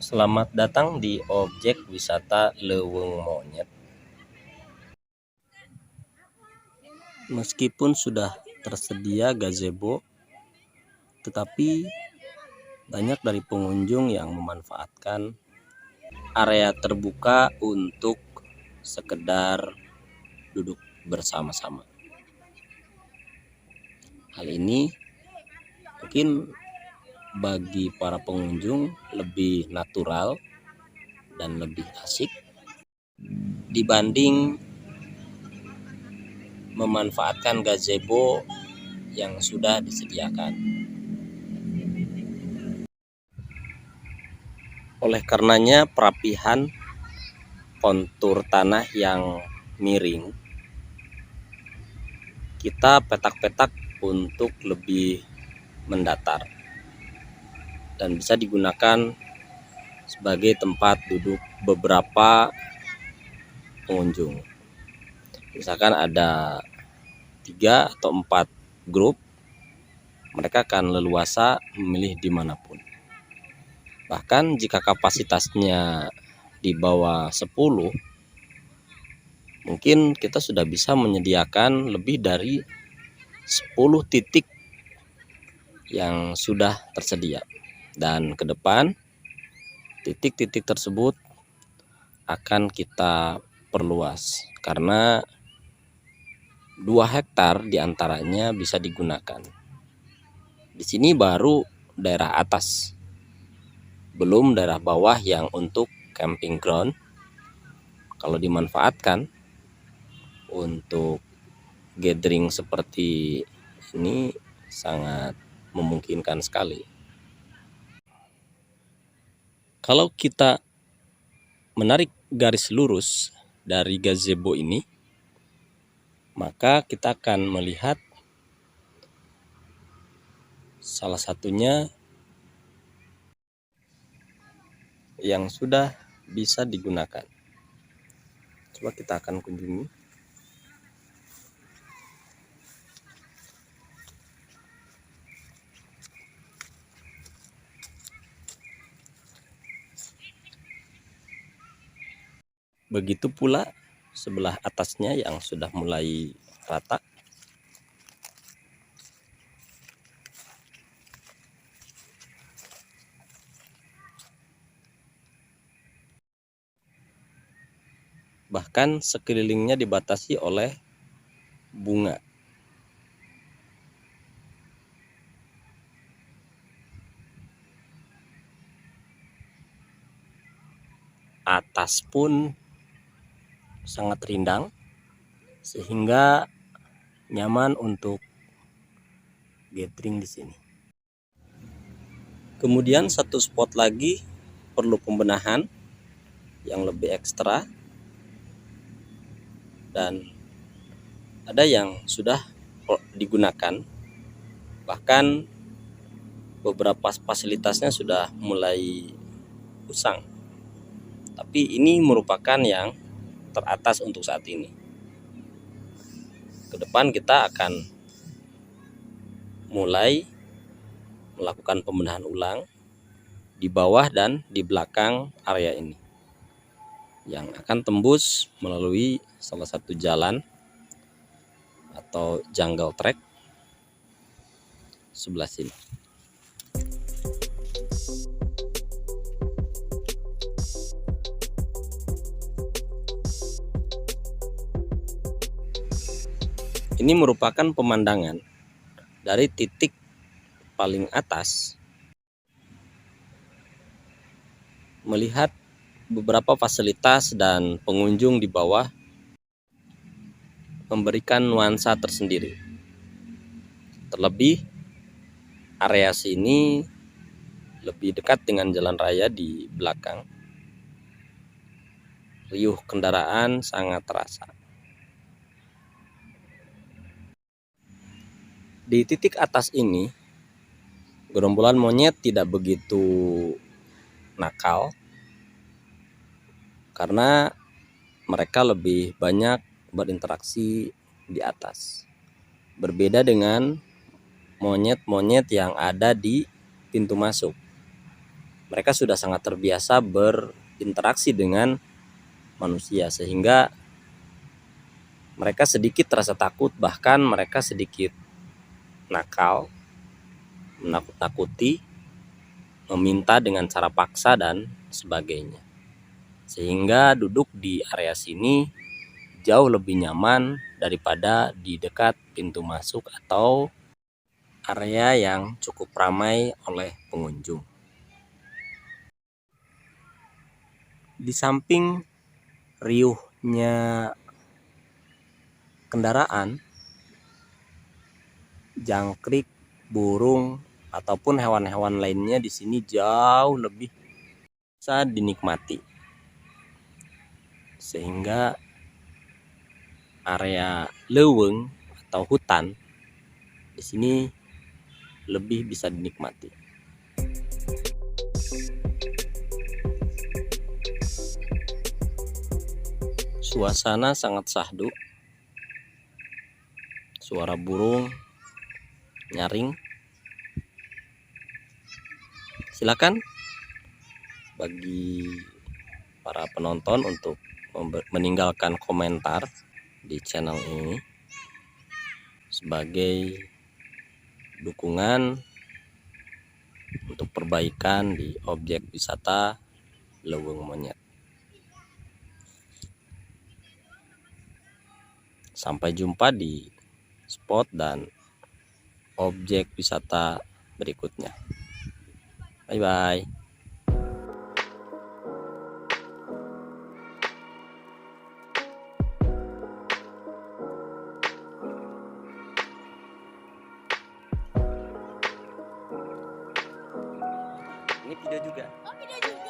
Selamat datang di objek wisata Leuweung Monyet. Meskipun sudah tersedia gazebo, tetapi banyak dari pengunjung yang memanfaatkan area terbuka untuk sekedar duduk bersama-sama. Hal ini mungkin bagi para pengunjung lebih natural dan lebih asik dibanding memanfaatkan gazebo yang sudah disediakan. Oleh karenanya, perapihan kontur tanah yang miring kita petak-petak untuk lebih mendatar dan bisa digunakan sebagai tempat duduk beberapa pengunjung. Misalkan ada 3 atau 4 grup, mereka akan leluasa memilih dimanapun. Bahkan jika kapasitasnya di bawah 10, mungkin kita sudah bisa menyediakan lebih dari 10 titik yang sudah tersedia. Dan ke depan titik-titik tersebut akan kita perluas karena 2 hektar diantaranya bisa digunakan. Di sini baru daerah atas, belum daerah bawah yang untuk camping ground. Kalau dimanfaatkan untuk gathering seperti ini sangat memungkinkan sekali. Kalau kita menarik garis lurus dari gazebo ini, maka kita akan melihat salah satunya yang sudah bisa digunakan. Coba kita akan kunjungi. Begitu pula sebelah atasnya yang sudah mulai rata. Bahkan sekelilingnya dibatasi oleh bunga. Atas pun sangat rindang sehingga nyaman untuk gathering di sini. Kemudian satu spot lagi perlu pembenahan yang lebih ekstra, dan ada yang sudah digunakan, bahkan beberapa fasilitasnya sudah mulai usang, tapi ini merupakan yang teratas untuk saat ini. Ke depan kita akan mulai melakukan pembenahan ulang di bawah dan di belakang area ini yang akan tembus melalui salah satu jalan atau jungle track sebelah sini. Ini merupakan pemandangan dari titik paling atas, melihat beberapa fasilitas dan pengunjung di bawah memberikan nuansa tersendiri. Terlebih area sini lebih dekat dengan jalan raya di belakang. Riuh kendaraan sangat terasa. Di titik atas ini, gerombolan monyet tidak begitu nakal karena mereka lebih banyak berinteraksi di atas. Berbeda dengan monyet-monyet yang ada di pintu masuk. mereka sudah sangat terbiasa berinteraksi dengan manusia, sehingga mereka sedikit rasa takut, bahkan mereka sedikit nakal, menakut-nakuti, meminta dengan cara paksa dan sebagainya. Sehingga duduk di area sini jauh lebih nyaman daripada di dekat pintu masuk atau area yang cukup ramai oleh pengunjung. Di samping riuhnya kendaraan, jangkrik, burung, ataupun hewan-hewan lainnya di sini jauh lebih bisa dinikmati. Sehingga area leuweung atau hutan di sini lebih bisa dinikmati. Suasana sangat syahdu. Suara burung nyaring. Silakan bagi para penonton untuk meninggalkan komentar di channel ini sebagai dukungan untuk perbaikan di objek wisata Leuweung Monyet. Sampai jumpa di spot dan objek wisata berikutnya. Bye bye. Ini video juga. Oh, video juga.